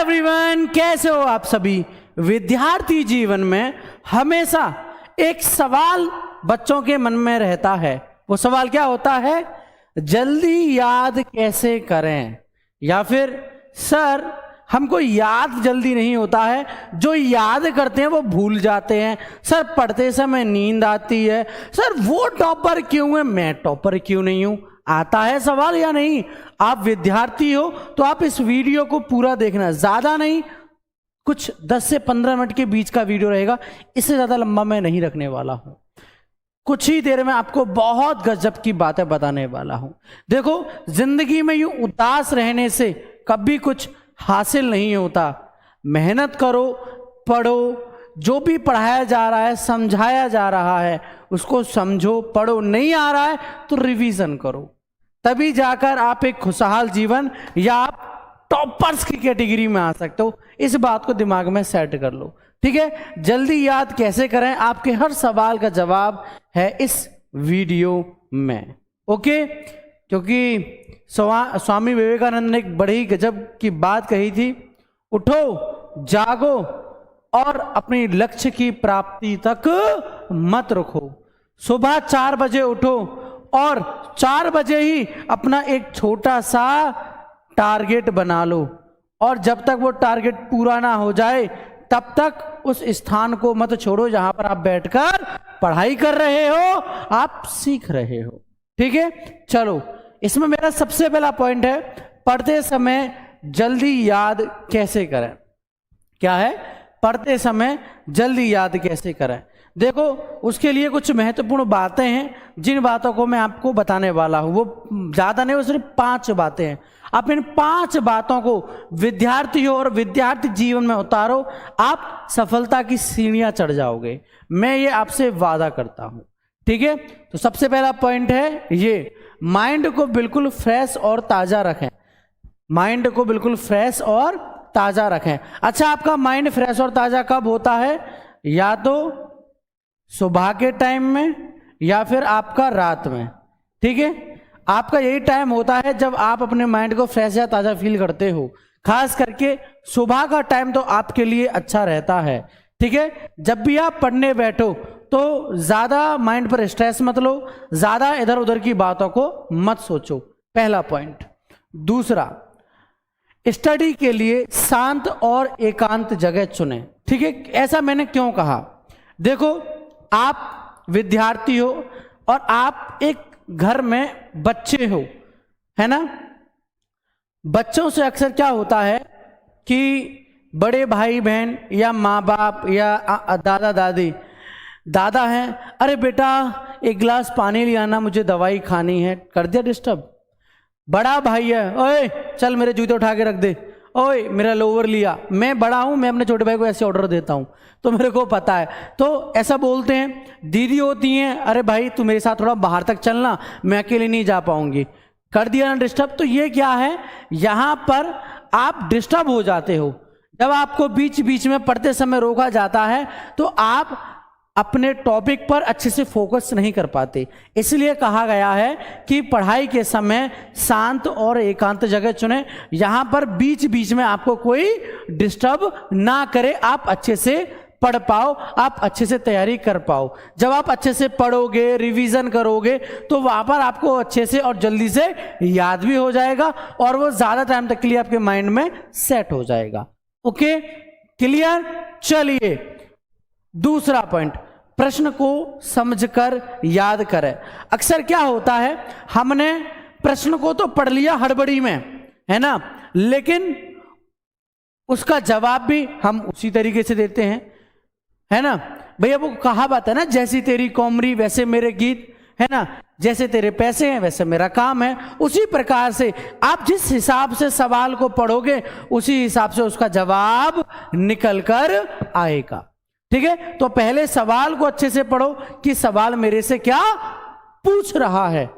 Everyone, कैसे हो आप सभी। विद्यार्थी जीवन में हमेशा एक सवाल बच्चों के मन में रहता है। वो सवाल क्या होता है? जल्दी याद कैसे करें, या फिर सर हमको याद जल्दी नहीं होता है, जो याद करते हैं वो भूल जाते हैं, सर पढ़ते समय नींद आती है, सर वो टॉपर क्यों है, मैं टॉपर क्यों नहीं हूं। आता है सवाल या नहीं? आप विद्यार्थी हो तो आप इस वीडियो को पूरा देखना, ज्यादा नहीं, कुछ 10 से 15 मिनट के बीच का वीडियो रहेगा, इससे ज्यादा लंबा मैं नहीं रखने वाला हूं। कुछ ही देर में आपको बहुत गजब की बातें बताने वाला हूं। देखो, जिंदगी में यूं उदास रहने से कभी कुछ हासिल नहीं होता। मेहनत करो, पढ़ो, जो भी पढ़ाया जा रहा है, समझाया जा रहा है, उसको समझो, पढ़ो। नहीं आ रहा है तो रिवीजन करो, तभी जाकर आप एक खुशहाल जीवन या आप टॉपर्स की कैटेगरी में आ सकते हो। इस बात को दिमाग में सेट कर लो, ठीक है। जल्दी याद कैसे करें, आपके हर सवाल का जवाब है इस वीडियो में, ओके। क्योंकि स्वामी विवेकानंद ने एक बड़ी गजब की बात कही थी, उठो, जागो और अपनी लक्ष्य की प्राप्ति तक मत रुको। सुबह 4 बजे उठो और 4 बजे ही अपना एक छोटा सा टारगेट बना लो, और जब तक वो टारगेट पूरा ना हो जाए तब तक उस स्थान को मत छोड़ो जहां पर आप बैठकर पढ़ाई कर रहे हो, आप सीख रहे हो, ठीक है। चलो, इसमें मेरा सबसे पहला पॉइंट है, पढ़ते समय जल्दी याद कैसे करें। क्या है? पढ़ते समय जल्दी याद कैसे करें। देखो, उसके लिए कुछ महत्वपूर्ण बातें हैं, जिन बातों को मैं आपको बताने वाला हूं। वो ज्यादा नहीं, वो सिर्फ 5 बातें हैं। आप इन 5 बातों को विद्यार्थी हो और विद्यार्थी जीवन में उतारो, आप सफलता की सीढ़ियां चढ़ जाओगे, मैं ये आपसे वादा करता हूं, ठीक है। तो सबसे पहला पॉइंट है ये, माइंड को बिल्कुल फ्रेश और ताजा रखें। माइंड को बिल्कुल फ्रेश और ताजा रखें। अच्छा, आपका माइंड फ्रेश और ताजा कब होता है? या तो सुबह के टाइम में या फिर आपका रात में, ठीक है। आपका यही टाइम होता है जब आप अपने माइंड को फ्रेश या ताजा फील करते हो। खास करके सुबह का टाइम तो आपके लिए अच्छा रहता है, ठीक है। जब भी आप पढ़ने बैठो तो ज्यादा माइंड पर स्ट्रेस मत लो, ज्यादा इधर उधर की बातों को मत सोचो, पहला पॉइंट। दूसरा, स्टडी के लिए शांत और एकांत जगह चुनें, ठीक है। ऐसा मैंने क्यों कहा? देखो, आप विद्यार्थी हो और आप एक घर में बच्चे हो, है ना। बच्चों से अक्सर क्या होता है कि बड़े भाई बहन या माँ बाप या दादा दादी, दादा हैं, अरे बेटा एक गिलास पानी ले आना, मुझे दवाई खानी है, कर दिया डिस्टर्ब। बड़ा भाई है, ओए चल मेरे जूते उठा के रख दे, ओए मेरा लोवर लिया। मैं बड़ा हूं, मैं अपने छोटे भाई को ऐसे ऑर्डर देता हूं, तो मेरे को पता है, तो ऐसा बोलते हैं। दीदी होती हैं, अरे भाई तू मेरे साथ थोड़ा बाहर तक चलना, मैं अकेले नहीं जा पाऊंगी, कर दिया ना डिस्टर्ब। तो ये क्या है, यहां पर आप डिस्टर्ब हो जाते हो। जब आपको बीच बीच में पढ़ते समय रोका जाता है तो आप अपने टॉपिक पर अच्छे से फोकस नहीं कर पाते। इसलिए कहा गया है कि पढ़ाई के समय शांत और एकांत जगह चुनें, यहां पर बीच बीच में आपको कोई डिस्टर्ब ना करे, आप अच्छे से पढ़ पाओ, आप अच्छे से तैयारी कर पाओ। जब आप अच्छे से पढ़ोगे, रिवीजन करोगे, तो वहां पर आपको अच्छे से और जल्दी से याद भी हो जाएगा और वो ज्यादा टाइम तक के लिए आपके माइंड में सेट हो जाएगा। Okay, clear? चलिए, दूसरा पॉइंट, प्रश्न को समझकर याद करें। अक्सर क्या होता है, हमने प्रश्न को तो पढ़ लिया हड़बड़ी में, है ना, लेकिन उसका जवाब भी हम उसी तरीके से देते हैं, है ना। भैया वो कहावत है ना, जैसी तेरी कौमरी वैसे मेरे गीत, है ना, जैसे तेरे पैसे हैं वैसे मेरा काम है। उसी प्रकार से आप जिस हिसाब से सवाल को पढ़ोगे उसी हिसाब से उसका जवाब निकल कर आएगा, ठीक है। तो पहले सवाल को अच्छे से पढ़ो कि सवाल मेरे से क्या पूछ रहा है।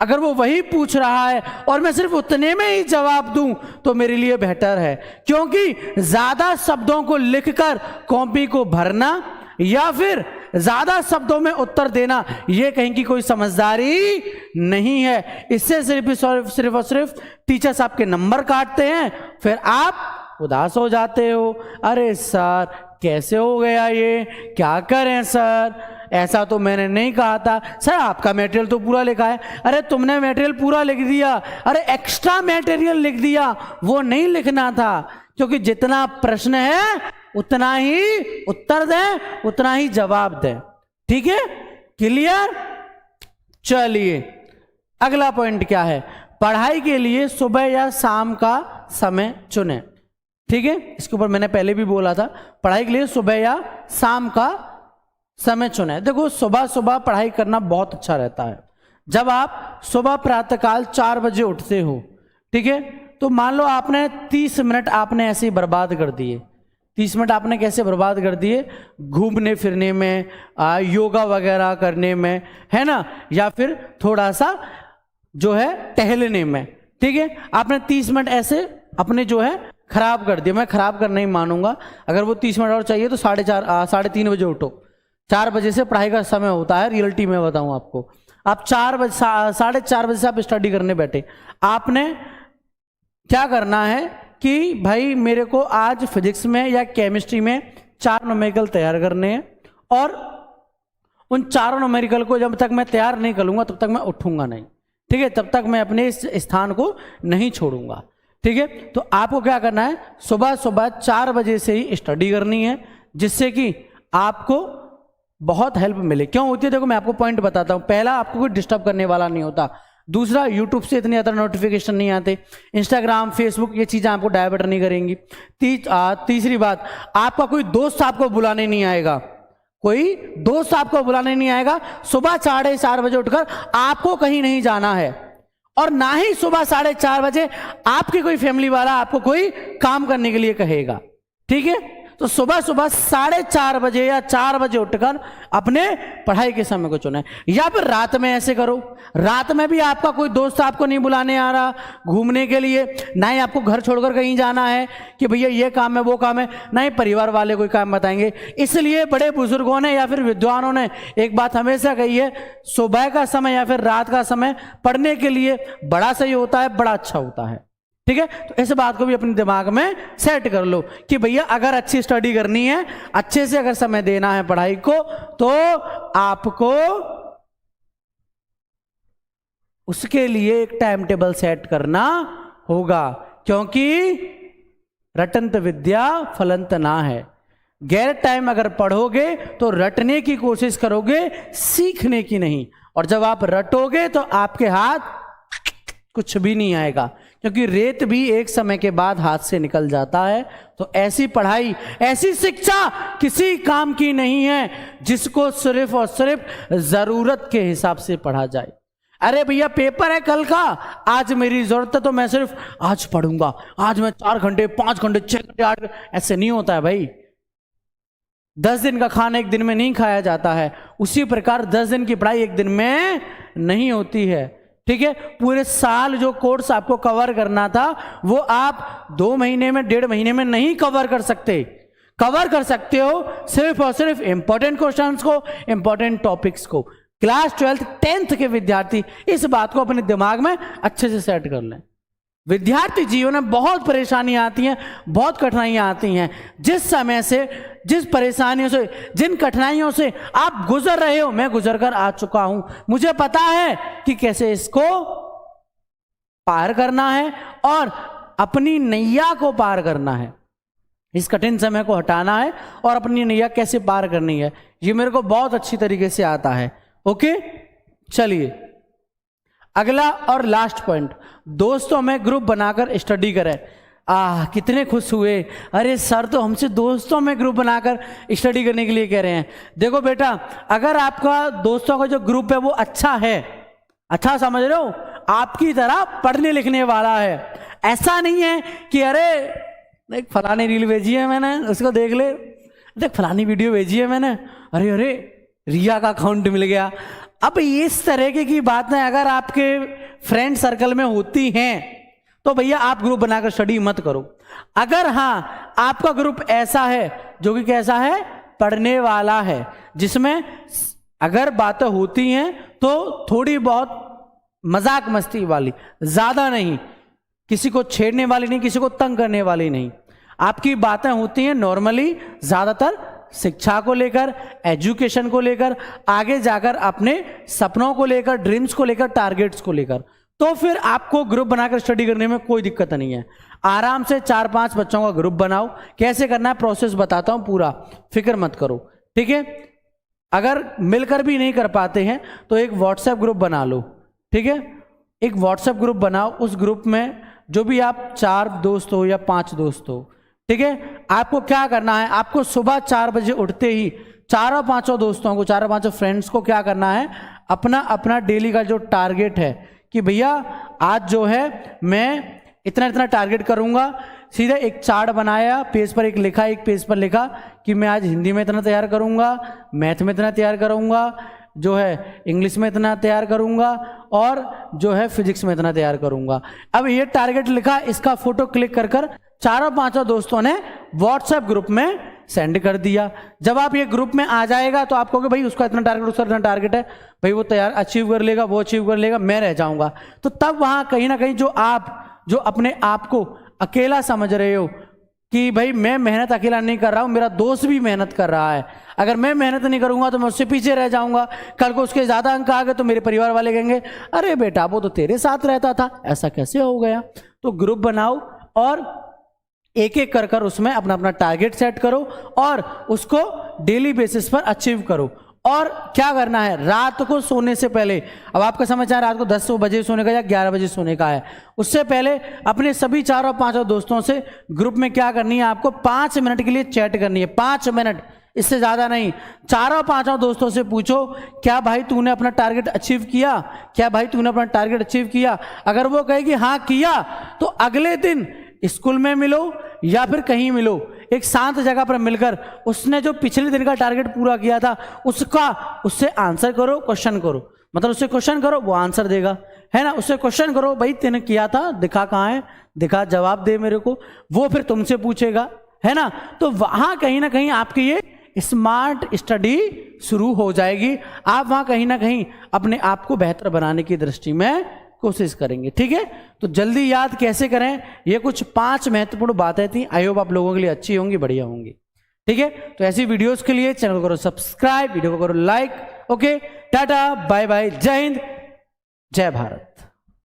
अगर वो वही पूछ रहा है और मैं सिर्फ उतने में ही जवाब दूं तो मेरे लिए बेहतर है, क्योंकि ज्यादा शब्दों को लिखकर कॉपी को भरना या फिर ज्यादा शब्दों में उत्तर देना, यह कहीं की कोई समझदारी नहीं है। इससे सिर्फ और सिर्फ टीचर्स आपके नंबर काटते हैं, फिर आप उदास हो जाते हो, अरे सर कैसे हो गया ये, क्या करें सर, ऐसा तो मैंने नहीं कहा था, सर आपका मटेरियल तो पूरा लिखा है, अरे तुमने मटेरियल पूरा लिख दिया, अरे एक्स्ट्रा मटेरियल लिख दिया, वो नहीं लिखना था, क्योंकि जितना प्रश्न है उतना ही उत्तर दें, उतना ही जवाब दें। ठीक है, क्लियर? चलिए अगला पॉइंट क्या है, पढ़ाई के लिए सुबह या शाम का समय चुनें। ठीक है, इसके ऊपर मैंने पहले भी बोला था, पढ़ाई के लिए सुबह या शाम का समय चुनें। देखो सुबह सुबह पढ़ाई करना बहुत अच्छा रहता है। जब आप सुबह प्रातःकाल 4 बजे उठते हो, ठीक है, तो मान लो आपने 30 मिनट आपने ऐसे ही बर्बाद कर दिए। 30 मिनट आपने कैसे बर्बाद कर दिए? घूमने फिरने में, योगा वगैरह करने में, है ना, या फिर थोड़ा सा जो है टहलने में। ठीक है, आपने 30 मिनट ऐसे अपने जो है खराब कर दिए। मैं खराब करना ही मानूंगा, अगर वो 30 मिनट और चाहिए तो 3:30 बजे उठो। 4 बजे से पढ़ाई का समय होता है, रियलिटी में बताऊं आपको। आप 4:30 बजे से आप स्टडी करने बैठे, आपने क्या करना है कि भाई मेरे को आज फिजिक्स में या केमिस्ट्री में 4 न्यूमेरिकल तैयार करने हैं, और उन 4 न्यूमेरिकल को जब तक मैं तैयार नहीं करूंगा तब तक मैं उठूंगा नहीं। ठीक है, तब तक मैं अपने इस स्थान को नहीं छोड़ूंगा। ठीक है, तो आपको क्या करना है, सुबह सुबह 4 बजे से ही स्टडी करनी है, जिससे कि आपको बहुत हेल्प मिले। क्यों होती है, देखो मैं आपको पॉइंट बताता हूं। पहला, आपको कोई डिस्टर्ब करने वाला नहीं होता। दूसरा, यूट्यूब से इतने ज़्यादा नोटिफिकेशन नहीं आते। इंस्टाग्राम, फेसबुक, ये चीज़ें आपको डाइवर्ट नहीं करेंगी। तीसरी बात, आपका कोई दोस्त आपको बुलाने नहीं आएगा, कोई दोस्त आपको बुलाने नहीं आएगा। सुबह 4:30 बजे उठकर आपको कहीं नहीं जाना है, और ना ही सुबह 4:30 बजे आपकी कोई फैमिली वाला आपको कोई काम करने के लिए कहेगा। ठीक है, तो सुबह सुबह 4:30 बजे या 4 बजे उठकर अपने पढ़ाई के समय को चुने। या फिर रात में ऐसे करो, रात में भी आपका कोई दोस्त आपको नहीं बुलाने आ रहा घूमने के लिए, ना ही आपको घर छोड़कर कहीं जाना है कि भैया ये काम है वो काम है, ना ही परिवार वाले कोई काम बताएंगे। इसलिए बड़े बुजुर्गों ने या फिर विद्वानों ने एक बात हमेशा कही है, सुबह का समय या फिर रात का समय पढ़ने के लिए बड़ा सही होता है, बड़ा अच्छा होता है। ठीक है, तो इस बात को भी अपने दिमाग में सेट कर लो कि भैया अगर अच्छी स्टडी करनी है, अच्छे से अगर समय देना है पढ़ाई को, तो आपको उसके लिए एक टाइम टेबल सेट करना होगा। क्योंकि रटंत विद्या फलंत ना है। गैर टाइम अगर पढ़ोगे तो रटने की कोशिश करोगे, सीखने की नहीं। और जब आप रटोगे तो आपके हाथ कुछ भी नहीं आएगा, क्योंकि रेत भी एक समय के बाद हाथ से निकल जाता है। तो ऐसी पढ़ाई, ऐसी शिक्षा किसी काम की नहीं है जिसको सिर्फ और सिर्फ जरूरत के हिसाब से पढ़ा जाए। अरे भैया पेपर है कल का, आज मेरी जरूरत है तो मैं सिर्फ आज पढ़ूंगा, आज मैं 4 घंटे 5 घंटे 6 घंटे 8 घंटे, ऐसे नहीं होता है भाई। 10 दिन का खाना एक दिन में नहीं खाया जाता है, उसी प्रकार 10 दिन की पढ़ाई एक दिन में नहीं होती है। ठीक है, पूरे साल जो कोर्स आपको कवर करना था वो आप 2 महीने में 1.5 महीने में नहीं कवर कर सकते। कवर कर सकते हो सिर्फ और सिर्फ इंपॉर्टेंट क्वेश्चंस को, इंपॉर्टेंट टॉपिक्स को। क्लास 12th 10th के विद्यार्थी इस बात को अपने दिमाग में अच्छे से सेट कर लें। विद्यार्थी जीवन में बहुत परेशानियां आती हैं, बहुत कठिनाइयां आती हैं। जिस समय से, जिस परेशानियों से, जिन कठिनाइयों से आप गुजर रहे हो, मैं गुजर कर आ चुका हूं। मुझे पता है कि कैसे इसको पार करना है और अपनी नैया को पार करना है। इस कठिन समय को हटाना है और अपनी नैया कैसे पार करनी है, ये मेरे को बहुत अच्छी तरीके से आता है। ओके, चलिए अगला और लास्ट पॉइंट, दोस्तों में ग्रुप बनाकर स्टडी करें। कितने खुश हुए, अरे सर तो हमसे दोस्तों में ग्रुप बनाकर स्टडी करने के लिए कह रहे हैं। देखो बेटा, अगर आपका दोस्तों का जो ग्रुप है वो अच्छा है, अच्छा समझ रहे हो, आपकी तरह पढ़ने लिखने वाला है, ऐसा नहीं है कि अरे देख फलानी रील भेजी है मैंने, उसको देख ले, देख फलानी वीडियो भेजी है मैंने, अरे अरे रिया का अकाउंट मिल गया। अब इस तरह की बातें अगर आपके फ्रेंड सर्कल में होती हैं तो भैया आप ग्रुप बनाकर स्टडी मत करो। अगर हाँ आपका ग्रुप ऐसा है जो कि कैसा है, पढ़ने वाला है, जिसमें अगर बातें होती हैं तो थोड़ी बहुत मजाक मस्ती वाली, ज्यादा नहीं, किसी को छेड़ने वाली नहीं, किसी को तंग करने वाली नहीं, आपकी बातें होती हैं नॉर्मली ज़्यादातर शिक्षा को लेकर, एजुकेशन को लेकर, आगे जाकर अपने सपनों को लेकर, ड्रीम्स को लेकर, टारगेट्स को लेकर। तो फिर आपको ग्रुप बनाकर स्टडी करने में कोई दिक्कत नहीं है। आराम से 4-5 बच्चों का ग्रुप बनाओ। कैसे करना है प्रोसेस बताता हूं पूरा, फिक्र मत करो, ठीक है। अगर मिलकर भी नहीं कर पाते हैं तो एक व्हाट्सएप ग्रुप बना लो, ठीक है। एक व्हाट्सएप ग्रुप बनाओ, उस ग्रुप में जो भी आप 4 दोस्त हो या 5 दोस्त हो, ठीक है। आपको क्या करना है, आपको सुबह 4 बजे उठते ही चारों पांचों दोस्तों को, चारों पांचों फ्रेंड्स को क्या करना है, अपना अपना डेली का जो टारगेट है कि भैया आज जो है मैं इतना इतना टारगेट करूंगा। सीधा एक चार्ट बनाया, पेज पर एक लिखा, एक पेज पर लिखा कि मैं आज हिंदी में इतना तैयार करूंगा, मैथ में इतना तैयार करूंगा, जो है इंग्लिश में इतना तैयार करूंगा और जो है फिजिक्स में इतना तैयार करूंगा। अब ये टारगेट लिखा, इसका फोटो क्लिक कर कर चारों पांचों दोस्तों ने व्हाट्सएप ग्रुप में सेंड कर दिया। जब आप ये ग्रुप में आ जाएगा तो आप कहोगे भाई उसका इतना टारगेट, उसका इतना टारगेट है, भाई वो तैयार अचीव कर लेगा, वो अचीव कर लेगा, मैं रह जाऊंगा। तो तब वहां कहीं ना कहीं जो अपने आप को अकेला समझ रहे हो कि भाई मैं मेहनत अकेला नहीं कर रहा हूं, मेरा दोस्त भी मेहनत कर रहा है, अगर मैं मेहनत नहीं करूंगा तो मैं उससे पीछे रह जाऊंगा, कल को उसके ज्यादा अंक आ गए तो मेरे परिवार वाले कहेंगे अरे बेटा वो तो तेरे साथ रहता था, ऐसा कैसे हो गया। तो ग्रुप बनाओ और एक एक कर कर उसमें अपना अपना टारगेट सेट करो और उसको डेली बेसिस पर अचीव करो। और क्या करना है, रात को सोने से पहले, अब आपका समझ आ रात को 10 बजे सोने का या 11 बजे सोने का है, उससे पहले अपने सभी 4 और 5 दोस्तों से ग्रुप में क्या करनी है, आपको 5 मिनट के लिए चैट करनी है। 5 मिनट, इससे ज्यादा नहीं। 4-5 दोस्तों से पूछो क्या भाई तूने अपना टारगेट अचीव किया, क्या भाई तूने अपना टारगेट अचीव किया। अगर वो कहेगी हाँ किया तो अगले दिन स्कूल में मिलो या फिर कहीं मिलो, एक शांत जगह पर मिलकर उसने जो पिछले दिन का टारगेट पूरा किया था उससे आंसर करो, क्वेश्चन करो, मतलब उससे क्वेश्चन करो, वो आंसर देगा, है ना। उससे क्वेश्चन करो भाई तूने किया था, दिखा कहाँ है, दिखा, जवाब दे मेरे को। वो फिर तुमसे पूछेगा, है ना। तो वहां कहीं ना कहीं आपकी ये स्मार्ट स्टडी शुरू हो जाएगी। आप वहां कहीं ना कहीं अपने आप को बेहतर बनाने की दृष्टि में कोशिश करेंगे, ठीक है। तो जल्दी याद कैसे करें, ये कुछ 5 महत्वपूर्ण बातें थी। आई होप आप लोगों के लिए अच्छी होंगी, बढ़िया होंगी, ठीक है। तो ऐसी वीडियोस के लिए चैनल को करो सब्सक्राइब, वीडियो को करो like. Okay, tata, bye bye, जय हिंद, जय भारत।